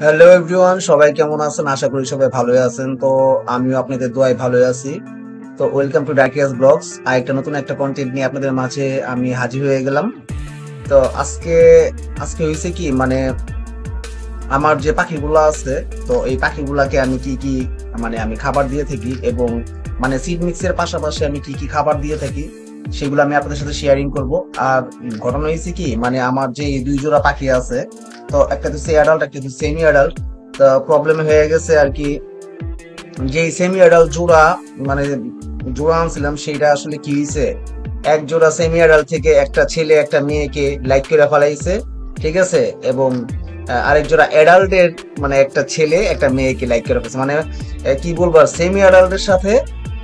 Hello everyone, সবাই কেমন আছেন? আশা করি সবাই ভালোই আছেন। তো আমিও আপনাদের দোয়ায় ভালোই আছি। তো ওয়েলকাম টু ডার্কিরাজ ব্লগস। আর একটা নতুন একটা কন্টেন্ট নিয়ে আপনাদের মাঝে আমি হাজির হয়ে গেলাম। তো আজকে আজকে হয়েছে কি, মানে আমার যে পাখিগুলো আছে, তো এই পাখিগুলাকে আমি কি কি আমি খাবার দিয়ে থাকি, এবং মানে সিড মিক্সের পাশাপাশি আমি কি কি খাবার দিয়ে থাকি সেগুলো আমি আপনাদের সাথে শেয়ারিং করব। আর ঘটনা হয়েছে কি, মানে আমার যে এই দুই জোড়া পাখি আছে, তো একটা তো অ্যাডাল্ট, একটা তো সেমি অ্যাডাল্ট। তো প্রবলেম হয়ে গেছে আর কি, যে সেমি অ্যাডাল্ট জোড়া মানে জোড়া আনছিলাম, সেইটা আসলে কি হয়েছে, এক জোড়া সেমি অ্যাডাল্ট থেকে একটা ছেলে একটা মেয়েকে লাইক করে ফেলাইছে, ঠিক আছে। এবং আরেক জোড়া অ্যাডাল্টের মানে একটা ছেলে একটা মেয়েকে লাইক করে ফেলছে, মানে কি বলবো, সেমি অ্যাডাল্টের সাথে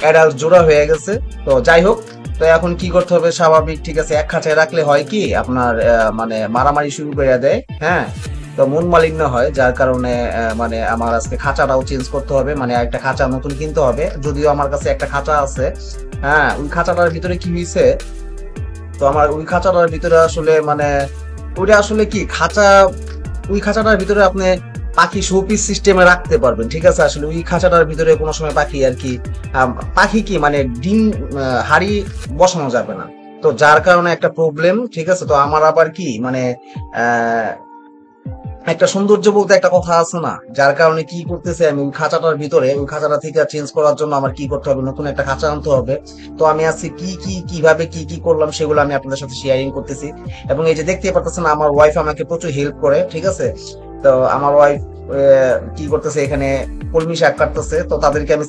অ্যাডাল্ট জোড়া হয়ে গেছে। তো যাই হোক, তো এখন কি করতে হবে, স্বাভাবিক ঠিক আছে, এক খাঁচায় রাখলে হয় কি আপনার মানে মারামারি শুরু করে দেয়, হ্যাঁ। তো মন মালিন্য হয়, যার কারণে মানে আমার আজকে খাঁচাটাও চেঞ্জ করতে হবে, মানে একটা খাঁচা নতুন কিনতে হবে। যদিও আমার কাছে একটা খাঁচা আছে, হ্যাঁ। ওই খাঁচাটার ভিতরে কি হয়েছে, তো আমার ওই খাঁচাটার ভিতরে আসলে মানে ওইটা আসলে কি খাঁচা, ওই খাঁচাটার ভিতরে আপনি পাখি শোপিস সিস্টেমে রাখতে পারবেন, ঠিক আছে। আসলে ওই খাঁচাটার ভিতরে কোনো সময় পাখি আর কি পাখি কি মানে ডিম হাড়ি বসানো যাবে না। তো যার কারণে একটা প্রবলেম, ঠিক আছে। তো আমার আবার কি মানে আহ একটা সৌন্দর্য বলতে একটা কথা আছে না, যার কারণে কি করতেছে, আমি ওই খাঁচাটার ভিতরে ওই খাঁচাটা থেকে চেঞ্জ করার জন্য আমার কি করতে হবে, নতুন একটা খাঁচা আনতে হবে। তো আমি আজকে কিভাবে কি করলাম সেগুলো আমি আপনাদের সাথে শেয়ারিং করতেছি। এবং এই যে দেখতে পাচ্ছেন, আমার ওয়াইফ আমাকে প্রচুর হেল্প করে, ঠিক আছে। তো আমার ওয়াইফ কি করতেছে, এখানে কলমি শাক কাটতেছে। তো তাদেরকে আমি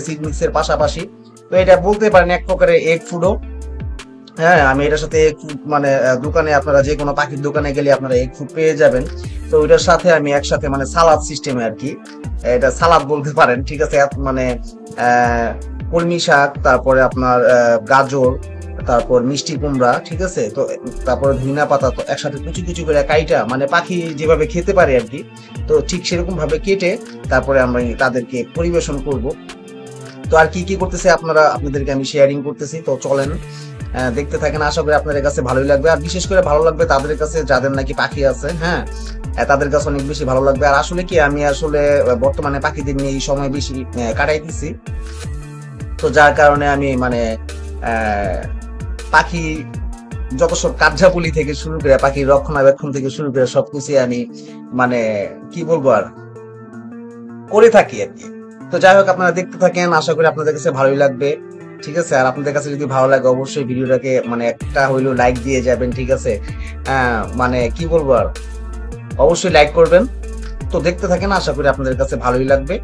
সিড মিক্সের পাশাপাশি, তো এটা বলতে পারেন এক প্রকারের এগ ফুডও, হ্যাঁ। আমি এটার সাথে মানে দোকানে আপনারা যে কোনো পাখির দোকানে গেলে আপনারা এগ ফুড পেয়ে যাবেন। তো ওইটার সাথে আমি একসাথে মানে সালাদ সিস্টেমে আর কি, এটা সালাদ বলতে পারেন, ঠিক আছে। মানে কলমি শাক, তারপরে আপনার গাজর, তারপর মিষ্টি কুমড়া, ঠিক আছে। তো তারপরে ধনিয়া পাতা, তো একসাথে কুচি কুচি করে কাইটা, মানে পাখি যেভাবে খেতে পারে আর কি, তো ঠিক সেরকম ভাবে কেটে তারপরে আমরা তাদেরকে পরিবেশন করব। তো আর কি কি করতেছে আপনাদেরকে আমি শেয়ারিং করতেছি, তো চলেন দেখতে থাকেন। আশা করি আপনাদের কাছে ভালোই লাগবে, আর বিশেষ করে ভালো লাগবে তাদের কাছে যাদের নাকি পাখি আছে, হ্যাঁ। তাদের কাছে অনেক বেশি ভালো লাগবে। আর আসলে কি, আমি আসলে বর্তমানে পাখিদের নিয়ে এই সময় বেশি কাটাইতেছি। তো যার কারণে আমি মানে পাখি যত সব কার্যাবলী থেকে শুরু করে পাখির রক্ষণাবেক্ষণ থেকে শুরু করে সবকিছু আমি মানে কি বলবো আর করে থাকি আর কি। তো যাই হোক, আপনারা দেখতে থাকেন, আশা করি আপনাদের কাছে ভালোই লাগবে, ঠিক আছে। আর আপনাদের কাছে যদি ভালো লাগে অবশ্যই ভিডিওটাকে মানে একটা হইলেও লাইক দিয়ে যাবেন, ঠিক আছে। মানে কি বলবো আর, অবশ্যই লাইক করবেন। তো দেখতে থাকেন, আশা করি আপনাদের কাছে ভালোই লাগবে।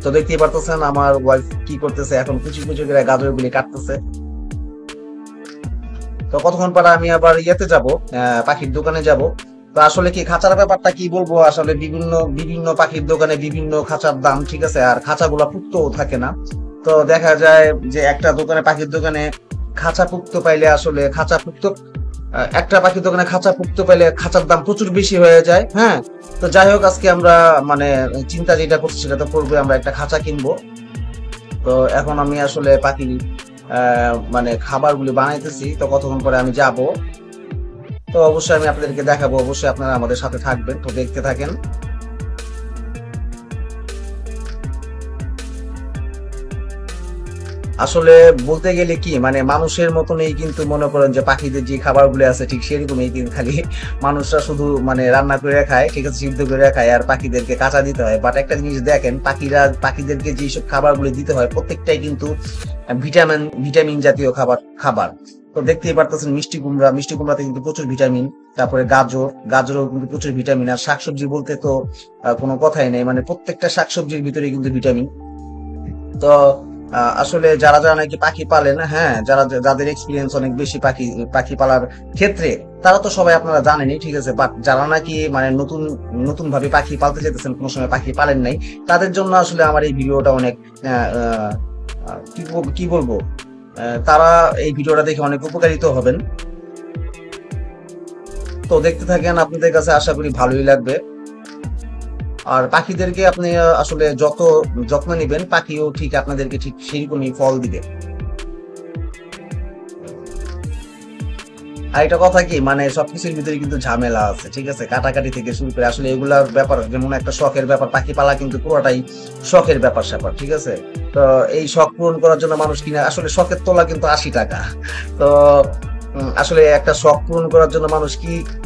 তো দেখতেই পারতেছেন আমার ওয়াইফ কি করতেছে, এখন কুচি কুচি করে গাজরগুলি কাটতেছে। তো কতক্ষণ পরে আমি আবার ইয়েতে যাব, পাখির দোকানে যাব। তো আসলে কি খাঁচার ব্যাপারটা কি বলবো, আসলে বিভিন্ন বিভিন্ন পাখির দোকানে বিভিন্ন খাঁচার দাম, ঠিক আছে। আর খাঁচাগুলা পুক্তও থাকে না। তো দেখা যায় যে একটা দোকানে পাখির দোকানে খাঁচা পুক্ত পাইলে আসলে খাঁচা পুক্ত একটা পাখির দোকানে খাঁচা পুক্ত পাইলে খাঁচার দাম প্রচুর বেশি হয়ে যায়, হ্যাঁ। তো যাই হোক, আজকে আমরা মানে চিন্তা যেটা করছি সেটা তো করবো, আমরা একটা খাঁচা কিনবো। তো এখন আমি আসলে পাখি মানে খাবারগুলি বানাইতেছি, তো কতক্ষণ পরে আমি যাব। তো অবশ্যই আমি আপনাদেরকে দেখাবো, অবশ্যই আপনারা আমাদের সাথে থাকবেন, তো দেখতে থাকেন। আসলে বলতে গেলে কি, মানে মানুষের মতনই কিন্তু মনে করেন যে পাখিদের যে খাবারগুলো আছে ঠিক সেরকমই, কিন্তু খালি মানুষরা শুধু মানে রান্না করে খায়, ঠিক আছে, সিদ্ধ করে খায়, আর পাখিদেরকে কাঁচা দিতে হয়। বাট একটা জিনিস দেখেন, পাখিদেরকে যেসব খাবারগুলো দিতে হয় প্রত্যেকটাই কিন্তু ভিটামিন ভিটামিন জাতীয় খাবার। তো দেখতেই পারতেছেন মিষ্টি কুমড়াতে কিন্তু প্রচুর ভিটামিন। তারপরে গাজরও কিন্তু প্রচুর ভিটামিন। আর শাকসবজি বলতে তো কোনো কথাই নেই, মানে প্রত্যেকটা শাকসবজির ভিতরে কিন্তু ভিটামিন। তো আসলে যারা যারা নাকি পাখি পালেন, হ্যাঁ, যাদের এক্সপিরিয়েন্স অনেক বেশি পাখি পাখি পালার ক্ষেত্রে, তারা তো সবাই আপনারা জানেনই, ঠিক আছে। বাট যারা নাকি মানে নতুন নতুন ভাবে পাখি পালতে চাইতেছেন, কোনো সময় পাখি পালেন নাই, তাদের জন্য আসলে আমার এই ভিডিওটা অনেক কি বলবো, তারা এই ভিডিওটা দেখে অনেক উপকারিত হবেন। তো দেখতে থাকেন, আপনাদের কাছে আশা করি ভালোই লাগবে। আর পাখিদেরকে আপনি আসলে যত যত্ন নেবেন, পাখিও ঠিক আপনাদেরকে ঠিক সেরকমই ফল দিবে। আর একটা কথা কি, মানে সবকিছুর ভিতরে কিন্তু ঝামেলা আছে, ঠিক আছে, কাটাকাটি থেকে শুরু করে আসলে এগুলার ব্যাপার যেমন একটা শখের ব্যাপার, পাখি পালা কিন্তু পুরোটাই শখের ব্যাপার স্যাপার, ঠিক আছে। তো এই শখ পূরণ করার জন্য মানুষ কিনা, আসলে শখের তোলা কিন্তু 80 টাকা। তো আসলে একটা শখ পূরণ করার জন্য মানুষ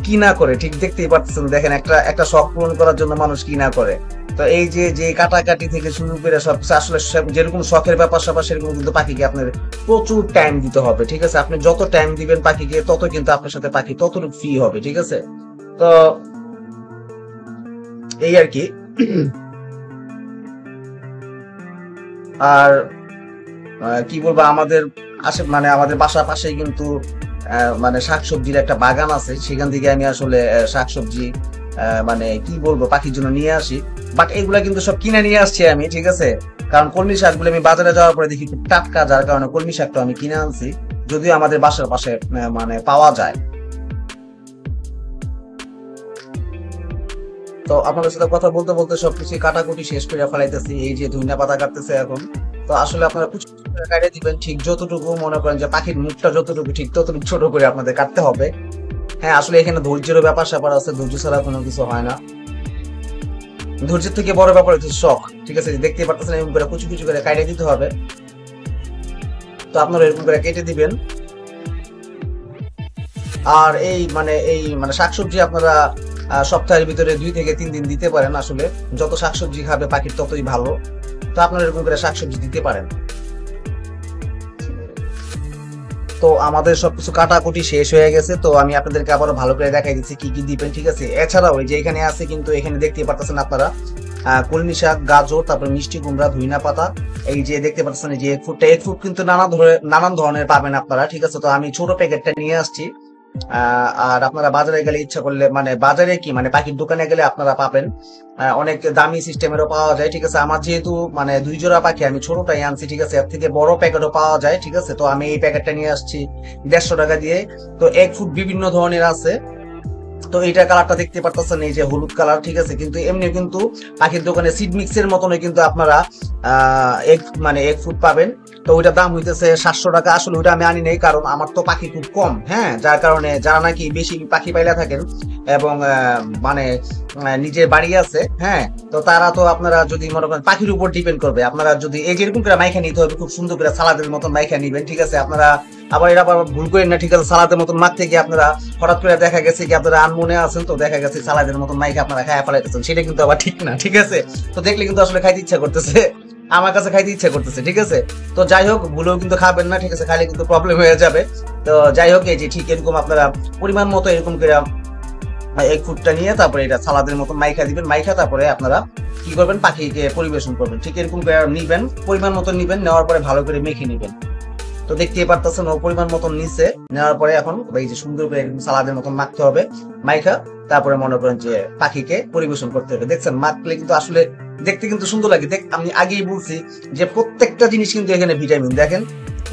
কি না করে, ঠিক দেখতেই পাচ্ছেন, দেখেন একটা একটা শখ পূরণ করার জন্য মানুষ কি না করে। তো এই যে যে কাটাকাটি থেকে শুরু করে সব আসলে যেরকম শখের ব্যাপার স্যাপার সেরকম কিন্তু পাখিকে আপনার প্রচুর টাইম দিতে হবে, ঠিক আছে। আপনি যত টাইম দিবেন পাখিকে তত কিন্তু আপনার সাথে পাখি ততটুকু ফ্রি হবে, ঠিক আছে। তো এই আর কি। আর কি বলবো, আমাদের মানে আমাদের বাসার পাশেই কিন্তু মানে শাকসবজির একটা বাগান আছে, সেখান থেকে আমি আসলে শাকসবজি মানে কি বলবো পাখির জন্য নিয়ে আসি। বাট এগুলা কিন্তু সব কিনে নিয়ে আসছি আমি, ঠিক আছে। কারণ কলমি শাকগুলো আমি বাজারে যাওয়ার পরে দেখি খুব টাটকা, যার কারণে কলমি শাকটা আমি কিনে আনছি, যদিও আমাদের বাসার পাশে মানে পাওয়া যায়। তো আপনাদের সাথে কথা বলতে বলতে সবকিছু কাটাকুটি শেষ করে ফেলাইতেছি, এই যে ধনিয়া পাতা কাটতেছে এখন। তো আসলে আপনারা কুচি কুচি করে কাটে দিবেন, ঠিক যতটুকু মনে করেন যে পাখির মুখটা যতটুকু ঠিক ততটুকু ছোট করে আপনাদের কাটতে হবে। হ্যাঁ, আসলে এখানে ধৈর্যেরও ব্যাপার স্যাপার আছে, ধৈর্য ছাড়া কোনো কিছু হয় না। ধৈর্যের থেকে বড় ব্যাপার হচ্ছে শখ, ঠিক আছে। দেখতে পারতেছেন এরকম করে কুচি কুচি করে কাটে দিতে হবে। তো আপনারা এরকম করে কেটে দিবেন। আর এই মানে শাকসবজি আপনারা সপ্তাহের ভিতরে 2 থেকে 3 দিন দিতে পারেন। আসলে যত শাকসবজি খাবে পাখির ততই ভালো। তো আপনারা এরকম করে শাকসবজি দিতে পারেন। তো আমাদের সবকিছু কাটাকুটি শেষ হয়ে গেছে, তো আমি আপনাদেরকে আবারও ভালো করে দেখাই দিচ্ছি কি কি দিবেন, ঠিক আছে। এছাড়াও ওই যে এখানে আছে, কিন্তু এখানে দেখতে পাচ্ছেন আপনারা কলমি শাক, গাজর, তারপর মিষ্টি কুমড়া, ধইনা পাতা, এই যে দেখতে পাচ্ছেন এই যে এগ ফুড কিন্তু নানান ধরনের পাবেন আপনারা, ঠিক আছে। তো আমি ছোট প্যাকেটটা নিয়ে আসছি। আর আপনারা বাজারে গেলে ইচ্ছা করলে, মানে বাজারে কি মানে পাখির দোকানে গেলে আপনারা পাবেন অনেক দামি সিস্টেমেরও পাওয়া যায়, ঠিক আছে। আমার যেহেতু মানে 2 জোড়া পাখি, আমি ছোটটাই আনছি, ঠিক আছে। এর থেকে বড় প্যাকেটও পাওয়া যায়, ঠিক আছে। তো আমি এই প্যাকেটটা নিয়ে আসছি 150 টাকা দিয়ে। তো এগ ফুড বিভিন্ন ধরনের আছে। তো এইটা কালারটা দেখতে পারতেছেন, এই যে হলুদ কালার, ঠিক আছে। কিন্তু এমনি কিন্তু পাখির দোকানে সিড মিক্সের মতনই কিন্তু আপনারা এগ ফুড পাবেন। তো ওইটার দাম হইতেছে 700 টাকা। আসলে ওইটা আমি আনি নাই, কারণ আমার তো পাখি খুব কম, হ্যাঁ, যার কারণে যারা নাকি বেশি পাখি পাইলা থাকেন এবং মানে নিজের বাড়ি আছে, হ্যাঁ, তো তারা তো আপনারা যদি মনে করেন পাখির উপর ডিপেন্ড করবে, আপনারা যদি এই যেরকম করে মাইখা নিতে হবে, খুব সুন্দর করে সালাদের মতন মাইখা নিবেন, ঠিক আছে। আপনারা আবার এটা আবার ভুল করেন না, ঠিক আছে। সালাদের মতন মাখতে গিয়ে আপনারা হঠাৎ করে দেখা গেছে কি আপনারা আনমনে আছেন, তো দেখা গেছে সালাদের মতন মাইখা আপনারা খায়া ফেলাইতেছেন, সেটা কিন্তু আবার ঠিক না, ঠিক আছে। তো দেখলে কিন্তু আসলে খাইতে ইচ্ছা করতেছে, আমার কাছে খাইতে ইচ্ছা করতেছে, ঠিক আছে। তো যাই হোক, ভুলেও কিন্তু খাবেন না, ঠিক আছে, খাইলে কিন্তু প্রবলেম হয়ে যাবে। তো যাই হোক, এই যে ঠিক এরকম আপনারা পরিমাণ মতো এরকম করে এগ ফুডটা নিয়ে তারপরে এটা সালাদের মতো মাইখা দিবেন, মাইখা তারপরে আপনারা কি করবেন, পাখিকে পরিবেশন করবেন, ঠিক এরকম করে নিবেন, পরিমাণ মতো নিবেন, নেওয়ার পরে ভালো করে মেখে নিবেন। তো দেখতেই পারতেছেন ও পরিমাণ মতন নিচে নেওয়ার পরে এখন এই যে সুন্দর করে এরকম সালাদের মতন মাখতে হবে, মাইখা তারপরে মনে করেন যে পাখিকে পরিবেশন করতে হবে। দেখছেন মাখলে কিন্তু আসলে দেখতে কিন্তু সুন্দর লাগে। আমি আগেই বলছি যে প্রত্যেকটা জিনিস কিন্তু এখানে ভিটামিন। দেখেন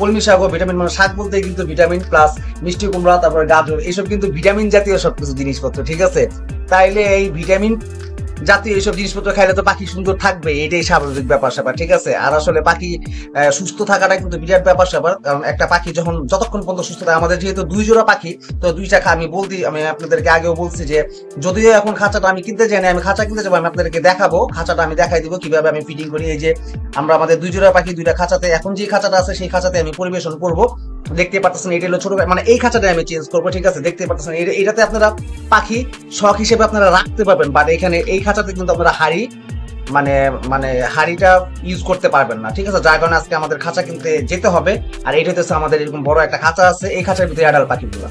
কলমি শাকও ভিটামিন, মানে শাক বলতে কিন্তু ভিটামিন প্লাস মিষ্টি কুমড়া, তারপরে গাজর, এইসব কিন্তু ভিটামিন জাতীয় সবকিছু জিনিসপত্র, ঠিক আছে। তাইলে এই ভিটামিন জাতীয় এইসব জিনিসপত্র খাইলে তো পাখি সুন্দর থাকবে, এটাই স্বাভাবিক ব্যাপার স্যাপার, ঠিক আছে। আর আসলে পাখি সুস্থ থাকাটা কিন্তু বিরাট ব্যাপার স্যাপার, কারণ একটা পাখি যতক্ষণ পর্যন্ত সুস্থ থাকে, আমাদের যেহেতু 2 জোড়া পাখি, তো 2টা আমি আপনাদেরকে আগেও বলছি যে যদিও এখন খাঁচাটা আমি কিনতে যাই না, আমি খাঁচা কিনতে যাবো, আমি আপনাদেরকে দেখাবো, খাঁচাটা আমি দেখাই দিব কিভাবে আমি ফিটিং করি। এই যে আমরা আমাদের 2 জোড়া পাখি 2টা খাঁচাতে, এখন যে খাঁচাটা আছে সেই খাঁচাতে আমি পরিবেশন করব। দেখতে পাচ্ছেন এটা হলো ছোট, মানে এই খাঁচাটা আমি চেঞ্জ করবো, ঠিক আছে। দেখতে পাচ্ছেন এটাতে আপনারা পাখি শখ হিসেবে আপনারা রাখতে পারবেন, বাট এখানে এই খাঁচাতে কিন্তু আপনারা হাড়ি মানে মানে হাড়িটা ইউজ করতে পারবেন না, ঠিক আছে। যার কারণে আজকে আমাদের খাঁচা কিনতে যেতে হবে। আর এটা হচ্ছে আমাদের এরকম বড় একটা খাঁচা আছে, এই খাঁচার ভিতরে অ্যাডাল্ট পাখিগুলো।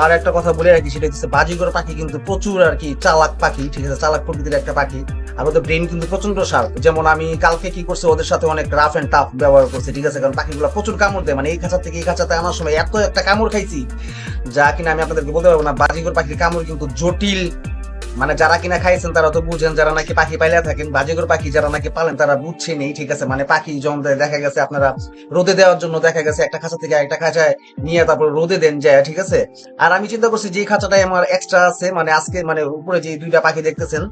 আর একটা কথা বলে রাখি, সেটা হচ্ছে বাজিগর পাখি কিন্তু প্রচুর আর কি চালাক পাখি, ঠিক আছে, চালাক প্রকৃতির একটা পাখি। আর ওদের ব্রেন কিন্তু প্রচন্ড শার্প। যেমন আমি কালকে কি করছি, ওদের সাথে অনেক রাফ এন্ড টাফ ব্যবহার করছি, ঠিক আছে, কারণ পাখিগুলো প্রচুর কামড় দেয়। মানে এই খাঁচা থেকে এই খাঁচাতে আনার সময় এত একটা কামড় খাইছি, যা কিনা আমি আপনাদেরকে বলতে পারবো না। বাজিগর পাখির কামড় কিন্তু জটিল মানে যারা কিনা খাইছেন তারা তো বুঝেন, যারা নাকি পাখি পাইলে থাকেন, বাজিগর পাখি যারা নাকি পালেন তারা বুঝছেনই, ঠিক আছে। মানে পাখি জমতে দেখা গেছে আপনারা রোদে দেওয়ার জন্য দেখা গেছে একটা খাঁচা থেকে একটা খাঁচায় নিয়ে তারপর রোদে দেন যায়, ঠিক আছে। আর আমি চিন্তা করছি যে খাঁচাটাই আমার এক্সট্রা আছে, মানে আজকে মানে উপরে যে দুইটা পাখি দেখতেছেন,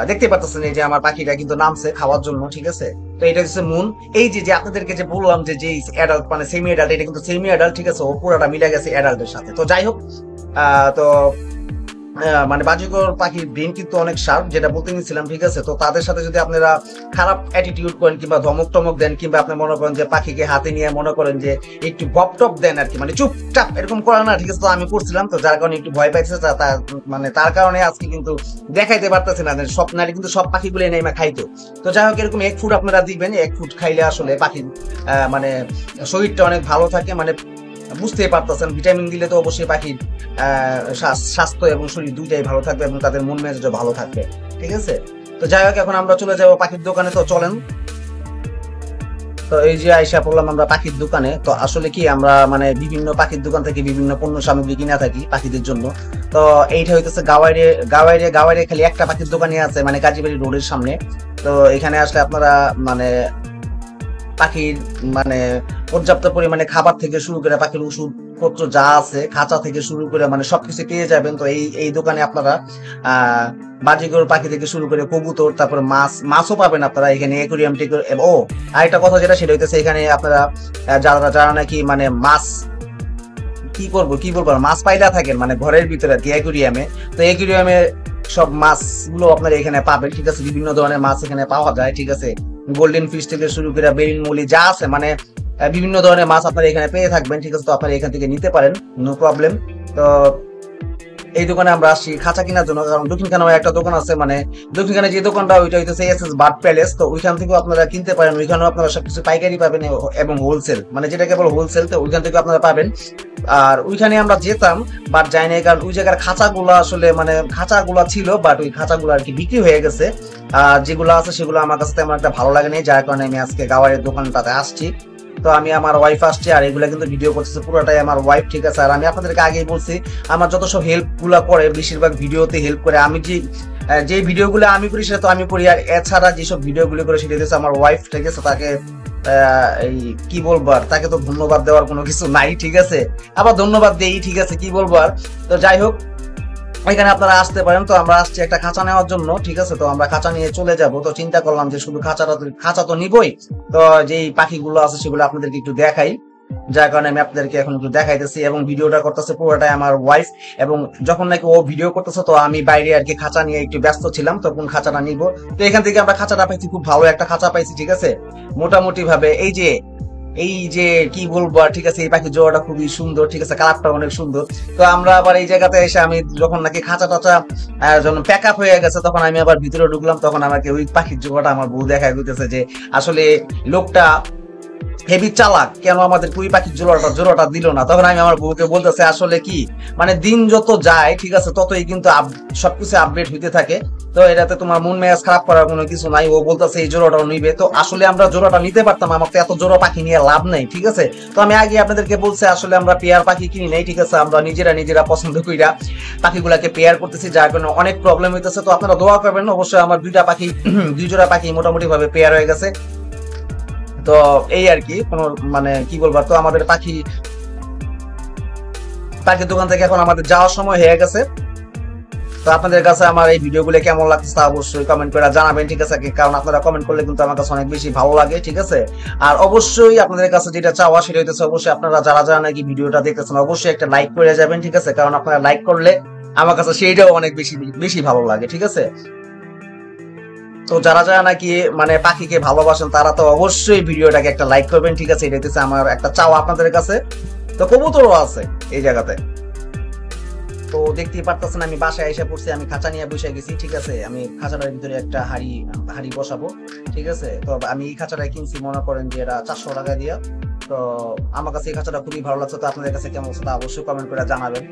দেখতে পাচ্ছেন এই যে আমার পাখিটা কিন্তু নামছে খাওয়ার জন্য, ঠিক আছে। তো এটা হচ্ছে মুন। এই যে যে আপনাদেরকে যে বললাম যে যে অ্যাডাল্ট মানে সেমি অ্যাডাল্ট, এটা কিন্তু সেমি অ্যাডাল্ট, ঠিক আছে। ও পুরাটা মিলে গেছে অ্যাডাল্টের সাথে। তো যাই হোক, তো মানে বাজিকর পাখির ব্রেন কিন্তু অনেক শার্প, যেটা বলতে নিছিলাম, ঠিক আছে। তো তাদের সাথে যদি আপনারা খারাপ অ্যাটিটিউড করেন কিংবা ধমক টমক দেন, কিংবা আপনি মনে করেন যে পাখিকে হাতে নিয়ে মনে করেন যে একটু বপ টপ দেন আর কি, মানে চুপচাপ এরকম করে না, ঠিক আছে। তো আমি করছিলাম, তো যার কারণে একটু ভয় পাইছে, মানে তার কারণে আজকে কিন্তু দেখাইতে পারতেছে না। সব নারী কিন্তু সব পাখিগুলো নেমে খাইতো। তো যাই হোক, এরকম এক ফুড আপনারা দিবেন, এক ফুড খাইলে আসলে পাখির মানে শরীরটা অনেক ভালো থাকে, মানে বুঝতেই পারতেছেন। ভিটামিন দিলে তো অবশ্যই পাখির স্বাস্থ্য এবং শরীর দুইটাই ভালো থাকবে এবং তাদের মন মেজাজও ভালো থাকবে, ঠিক আছে। তো যাই হোক, এখন আমরা চলে যাবো পাখির দোকানে, তো চলেন। তো এই যে আইসা পড়লাম আমরা পাখির দোকানে। তো আসলে কি আমরা মানে বিভিন্ন পাখির দোকান থেকে বিভিন্ন পণ্য সামগ্রী কিনা থাকি পাখিদের জন্য। তো এইটা হইতেছে গাওয়াইরে খালি একটা পাখির দোকানই আছে, মানে কাজীবাড়ি রোডের সামনে। তো এখানে আসলে আপনারা মানে পাখির মানে পর্যাপ্ত পরিমাণে খাবার থেকে শুরু করে পাখির ওষুধ পত্র যা আছে, খাঁচা থেকে শুরু করে মানে সবকিছু পেয়ে যাবেন। তো এই দোকানে আপনারা বাজিগর পাখি থেকে শুরু করে কবুতর, তারপরে মাছও পাবেন আপনারা এখানে, অ্যাকুরিয়াম টেকুরিয়াম। ও আরেকটা কথা যেটা সেটা হইতেছে, এখানে আপনারা যারা নাকি মানে মাছ কি বলবো মাছ পাইলা থাকেন মানে ঘরের ভিতরে আর কি অ্যাকুরিয়ামে, তো অ্যাকুরিয়ামে সব মাছগুলো আপনারা এখানে পাবেন, ঠিক আছে। বিভিন্ন ধরনের মাছ এখানে পাওয়া যায়, ঠিক আছে। গোল্ডেন ফিশ থেকে শুরু করে বেরিন মলি যা আছে, মানে বিভিন্ন ধরনের মাছ আপনারা এখানে পেয়ে থাকবেন, ঠিক আছে। তো আপনারা এখান থেকে নিতে পারেন, নো প্রবলেম। তো এই দোকানে আমরা আসছি খাঁচা কেনার জন্য, কারণ দক্ষিণখানে একটা দোকান আছে, মানে দক্ষিণখানে যে দোকানটা ওইটা হইতেছে এসএস বার্ড প্যালেস। তো ওইখান থেকেও আপনারা কিনতে পারেন, ওইখানেও আপনারা সবকিছু পাইকারি পাবেন এবং হোলসেল, মানে যেটাকে বলে হোলসেল, তো ওইখান থেকে আপনারা পাবেন। আর ওইখানে আমরা যেতাম বাট যাই না, কারণ ওই জায়গার খাঁচাগুলো আসলে মানে খাঁচাগুলা ছিল বাট ওই খাঁচাগুলো আর কি বিক্রি হয়ে গেছে। আর যেগুলো আছে সেগুলো আমার কাছে তেমন একটা ভালো লাগে নাই, যার কারণে আমি আজকে গাওয়ারের দোকানটাতে আসছি। তো আমি আমার ওয়াইফ আসছে, আর এগুলা কিন্তু ভিডিও করতেছে পুরোটাই আমার ওয়াইফ, ঠিক আছে। আর আমি আপনাদেরকে আগেই বলছি, আমার যত সব হেল্প গুলা করে বেশিরভাগ ভিডিওতে হেল্প করে। আমি যে ভিডিওগুলো আমি করি সেটা তো আমি করি, আর এছাড়া যেসব ভিডিওগুলো করে সেটা হচ্ছে আমার ওয়াইফ, ঠিক আছে। তাকে এই কি বলবো আর, তাকে তো ধন্যবাদ দেওয়ার কোনো কিছু নাই, ঠিক আছে। আবার ধন্যবাদ দেই, ঠিক আছে, কি বলবো আর। তো যাই হোক, এখানে আপনারা আসতে পারেন। তো আমরা আসছি একটা খাঁচা নেওয়ার জন্য, ঠিক আছে। তো আমরা খাঁচা নিয়ে চলে যাব। তো চিন্তা করলাম যে শুধু খাঁচা তো নিবই, তো যেই পাখিগুলো আছে সেগুলো আপনাদেরকে একটু দেখাই, যার কারণে আমি আপনাদেরকে এখন একটু দেখাইতেছি। এবং ভিডিওটা করতেছে পুরোটাই আমার ওয়াইফ, এবং যখন নাকি ও ভিডিও করতেছে তো আমি বাইরে আর কি খাঁচা নিয়ে একটু ব্যস্ত ছিলাম, তখন খাঁচাটা নিব। তো এখান থেকে আমরা খাঁচাটা পাইছি, খুব ভালো একটা খাঁচা পাইছি, ঠিক আছে। মোটামুটি ভাবে এই যে কি বলবো আর, ঠিক আছে। এই পাখির জোড়াটা খুবই সুন্দর, ঠিক আছে, কালারটা অনেক সুন্দর। তো আমরা আবার এই জায়গাতে এসে আমি যখন নাকি খাঁচা টাচা যখন প্যাক আপ হয়ে গেছে, তখন আমি আবার ভিতরে ঢুকলাম। তখন আমাকে ওই পাখির জোড়াটা আমার বউ দেখায় দিতেছে যে আসলে লোকটা হেভি চালাক, কেন আমাদের কুই পাখির জোড়াটা দিল না। তখন আমি আমার বউকে বলতেছে আসলে কি মানে দিন যত যায়, ঠিক আছে, ততই কিন্তু সবকিছু আপডেট হইতে থাকে। তো এটাতে তোমার মন মেজাজ খারাপ করার কোনো কিছু নাই। ও বলতেছে এই জোড়াটাও নিবে, তো আসলে আমরা জোড়াটা নিতে পারতাম, আমার তো এত জোড়া পাখি নিয়ে লাভ নাই, ঠিক আছে। তো আমি আগে আপনাদেরকে বলছি আসলে আমরা পেয়ার পাখি কিনি নাই, ঠিক আছে। আমরা নিজেরা পছন্দ কইরা পাখিগুলাকে পেয়ার করতেছি, যার কারণে অনেক প্রবলেম হইতেছে। তো আপনারা দোয়া করবেন অবশ্যই। আমার দুই জোড়া পাখি মোটামুটি ভাবে পেয়ার হয়ে গেছে। তো এই আর কি কোনো মানে কি বলবো। তো আমাদের পাখির দোকান থেকে এখন আমাদের যাওয়ার সময় হয়ে গেছে। তো আপনাদের কাছে আমার এই ভিডিওগুলো কেমন লাগছে তা অবশ্যই কমেন্ট করে জানাবেন, ঠিক আছে। কারণ আপনারা কমেন্ট করলে কিন্তু আমার কাছে অনেক বেশি ভালো লাগে, ঠিক আছে। আর অবশ্যই আপনাদের কাছে যেটা চাওয়া সেটা হইতেছে অবশ্যই আপনারা যারা নাকি ভিডিওটা দেখতেছেন অবশ্যই একটা লাইক করে যাবেন, ঠিক আছে। কারণ আপনারা লাইক করলে আমার কাছে সেইটাও অনেক বেশি ভালো লাগে, ঠিক আছে। তো যারা নাকি মানে পাখিকে ভালোবাসেন তারা তো অবশ্যই ভিডিওটাকে একটা লাইক করবেন, ঠিক আছে। এটা হচ্ছে আমার একটা চাওয়া আপনাদের কাছে। তো কবুতরও আছে এই জায়গাতে। তো দেখতেই পারতেছেন আমি বাসায় এসে পড়ছি, আমি খাঁচা নিয়ে বসে গেছি, ঠিক আছে। আমি খাঁচাটার ভিতরে একটা হাড়ি বসাবো, ঠিক আছে। তো আমি এই খাঁচাটা কিনছি মনে করেন যে এটা 400 টাকা দিয়ে। তো আমার কাছে এই খাঁচাটা খুবই ভালো লাগছে। তো আপনাদের কাছে কেমন তা অবশ্যই কমেন্ট করে জানাবেন।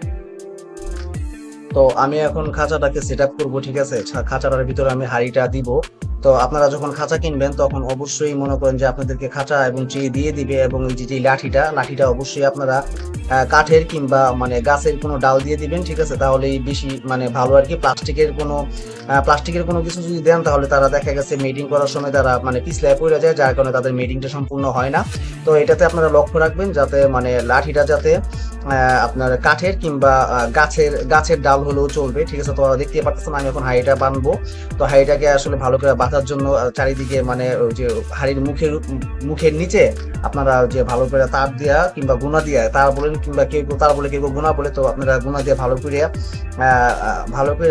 তো আমি এখন খাঁচাটাকে সেট আপ করবো, ঠিক আছে। খাঁচাটার ভিতরে আমি হাড়িটা দিব। তো আপনারা যখন খাঁচা কিনবেন তখন অবশ্যই মনে করেন যে আপনাদেরকে খাঁচা এবং ট্রে দিয়ে দিবে, এবং এই যে লাঠিটা অবশ্যই আপনারা কাঠের কিংবা মানে গাছের কোনো ডাল দিয়ে দিবেন, ঠিক আছে? তাহলেই বেশি মানে ভালো আর কি। প্লাস্টিকের কোনো কিছু যদি দেন তাহলে তারা দেখা গেছে মেডিং করার সময় তারা মানে পিছলায় পড়ে যায়, যার কারণে তাদের মেডিংটা সম্পূর্ণ হয় না। তো এটাতে আপনারা লক্ষ্য রাখবেন যাতে মানে লাঠিটা যাতে আপনার কাঠের কিংবা গাছের ডাল হলেও চলবে, ঠিক আছে? তো দেখতে পাচ্ছেন আমি এখন হাঁড়িটা বানবো। তো হাঁড়িটাকে আসলে ভালো করে বাঁধার জন্য চারিদিকে মানে ওই যে হাঁড়ির মুখের নিচে আপনারা যে ভালো করে তার দিয়া কিংবা গুনা দিয়া, তার বলেন কিংবা কেউ তার বলে কেউ গুনা বলে, তো আপনারা গুনা দিয়ে ভালো করে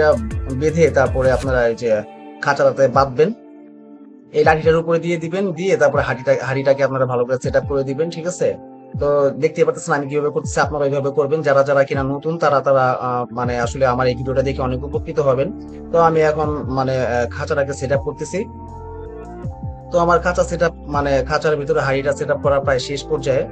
বেঁধে তারপরে আপনারা এই যে খাঁচাটাতে বাঁধবেন, এই লাঠিটার উপরে দিয়ে দিবেন, দিয়ে তারপরে হাঁড়িটাকে আপনারা ভালো করে সেট আপ করে দিবেন, ঠিক আছে? তো দেখতে পাচ্ছেন আমি কিভাবে করতেছি, আপনারা এইভাবে করবেন। যারা কিনা নতুন তারা মানে আসলে আমার এই ভিডিওটা দেখে অনেক উপকৃত হবেন। তো আমি এখন মানে খাঁচাটাকে সেট আপ করতেছি। তো আমার খাঁচা সেট আপ মানে খাঁচার ভিতরে হাঁড়িটা সেট আপ করা প্রায় শেষ পর্যায়ে।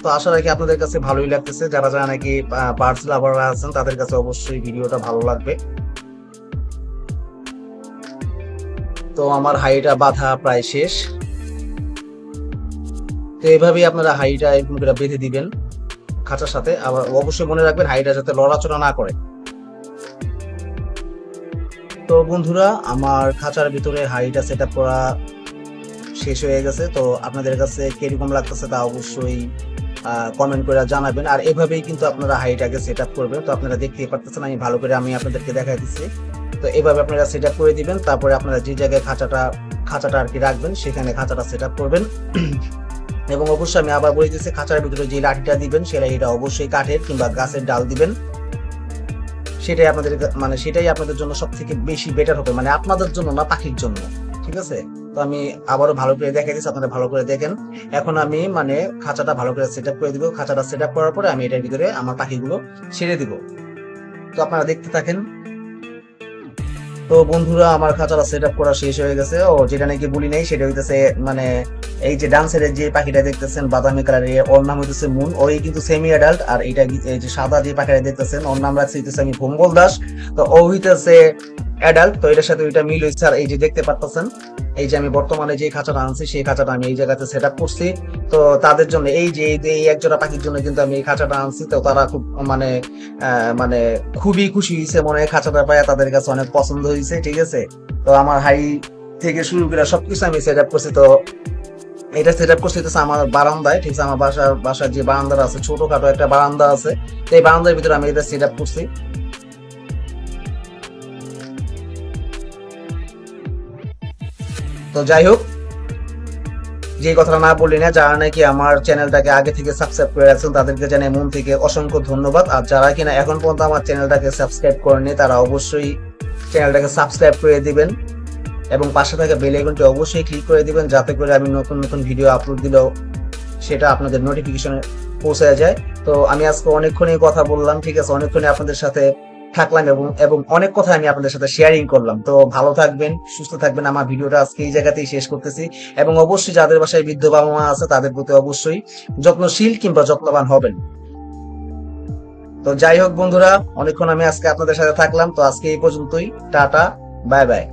তো আশা রাখি আপনাদের কাছে ভালোই লাগতেছে। যারা নাকি বার্ডস লাভাররা আছেন তাদের কাছে অবশ্যই ভিডিওটা ভালো লাগবে। তো আমার হাঁড়িটা বাঁধা প্রায় শেষ। তো এইভাবেই আপনারা হাঁড়িটা এরকম করে বেঁধে দিবেন খাঁচার সাথে। আবার অবশ্যই মনে রাখবেন হাঁড়িটা যাতে লড়াচড়া না করে। তো বন্ধুরা, আমার খাঁচার ভিতরে হাঁড়িটা সেট আপ করা শেষ হয়ে গেছে। তো আপনাদের কাছে কিরকম লাগতেছে তা অবশ্যই কমেন্ট করে জানাবেন। আর এভাবেই কিন্তু আপনারা হাঁড়িটাকে সেট আপ করবেন। তো আপনারা দেখতেই পারতেছেন আমি আপনাদেরকে দেখাই দিচ্ছি। তো এভাবে আপনারা সেট আপ করে দিবেন। তারপরে আপনারা যে জায়গায় খাঁচাটা আর কি রাখবেন সেখানে খাঁচাটা সেট আপ করবেন। এবং অবশ্যই আমি আবার বলে দিচ্ছি, খাঁচার ভিতরে যে লাঠিটা দিবেন সেই লাঠিটা অবশ্যই কাঠের কিংবা গাছের ডাল দিবেন। সেটাই আপনাদের জন্য সব থেকে বেশি বেটার হবে, মানে আপনাদের জন্য না, পাখির জন্য, ঠিক আছে? তো আমি আবারও ভালো করে দেখাই দিচ্ছি, আপনারা ভালো করে দেখেন। এখন আমি মানে খাঁচাটা ভালো করে সেট আপ করে দিব। খাঁচাটা সেট আপ করার পরে আমি এটার ভিতরে আমার পাখিগুলো ছেড়ে দিব। তো আপনারা দেখতে থাকেন। তো বন্ধুরা, আমার খাঁচাটা সেট আপ করা শেষ হয়ে গেছে। ও যেটা নাকি বলি নাই সেটা হইতেছে মানে এই যে ডান সাইডের যে পাখিটা দেখতেছেন বাদামি কালারের, ওর নাম হইতেছে মুন। ওই কিন্তু সেমি অ্যাডাল্ট। আর এই যে সাদা যে পাখিটা দেখতেছেন ওর নাম রাখছে হইতেছে আমি ভম্বল দাস। তো ও হইতেছে অ্যাডাল্ট। তো এটার সাথে ওইটা মিল হয়েছে। আর এই যে দেখতে পাচ্ছেন এই যে আমি বর্তমানে যে খাঁচাটা আনছি সেই খাঁচাটা আমি এই জায়গাতে সেট আপ করছি। তো তাদের জন্য এই যে এই একজোড়া পাখির জন্য কিন্তু আমি এই খাঁচাটা আনছি। তো তারা খুব মানে খুবই খুশি হয়েছে, মনে হয় খাঁচাটা পায় তাদের কাছে অনেক পছন্দ হয়েছে, ঠিক আছে? তো আমার হাঁড়ি থেকে শুরু করে সবকিছু আমি সেট আপ করছি। তো এটা সেট আপ করছি আমার বারান্দায়, ঠিক আছে? আমার বাসার যে বারান্দা আছে, ছোটখাটো একটা বারান্দা আছে, তো এই বারান্দার ভিতরে আমি এটা সেট আপ করছি। তো যাই হোক, যে কথাটা না বললি না, যারা নাকি আমার চ্যানেলটাকে আগে থেকে সাবস্ক্রাইব করে রাখছেন তাদেরকে জানাই মন থেকে অসংখ্য ধন্যবাদ। আর যারা কিনা এখন পর্যন্ত আমার চ্যানেলটাকে সাবস্ক্রাইব করেনি তারা অবশ্যই চ্যানেলটাকে সাবস্ক্রাইব করে দিবেন এবং পাশে থাকা বেল আইকনটি অবশ্যই ক্লিক করে দিবেন, যাতে করে আমি নতুন নতুন ভিডিও আপলোড দিলেও সেটা আপনাদের নোটিফিকেশনে পৌঁছে যায়। তো আমি আজকে অনেকক্ষণই কথা বললাম, ঠিক আছে? অনেকক্ষণই আপনাদের সাথে থাকলাম এবং অনেক কথা আমি আপনাদের সাথে শেয়ারিং করলাম। তো ভালো থাকবেন, সুস্থ থাকবেন। আমার ভিডিওটা আজকে এই জায়গাতেই শেষ করতেছি। এবং অবশ্যই যাদের বাসায় বৃদ্ধ বাবা মা আছে তাদের প্রতি অবশ্যই যত্নশীল কিংবা যত্নবান হবেন। তো যাই হোক বন্ধুরা, অনেকক্ষণ আমি আজকে আপনাদের সাথে থাকলাম। তো আজকে এই পর্যন্তই। Tata, bye bye.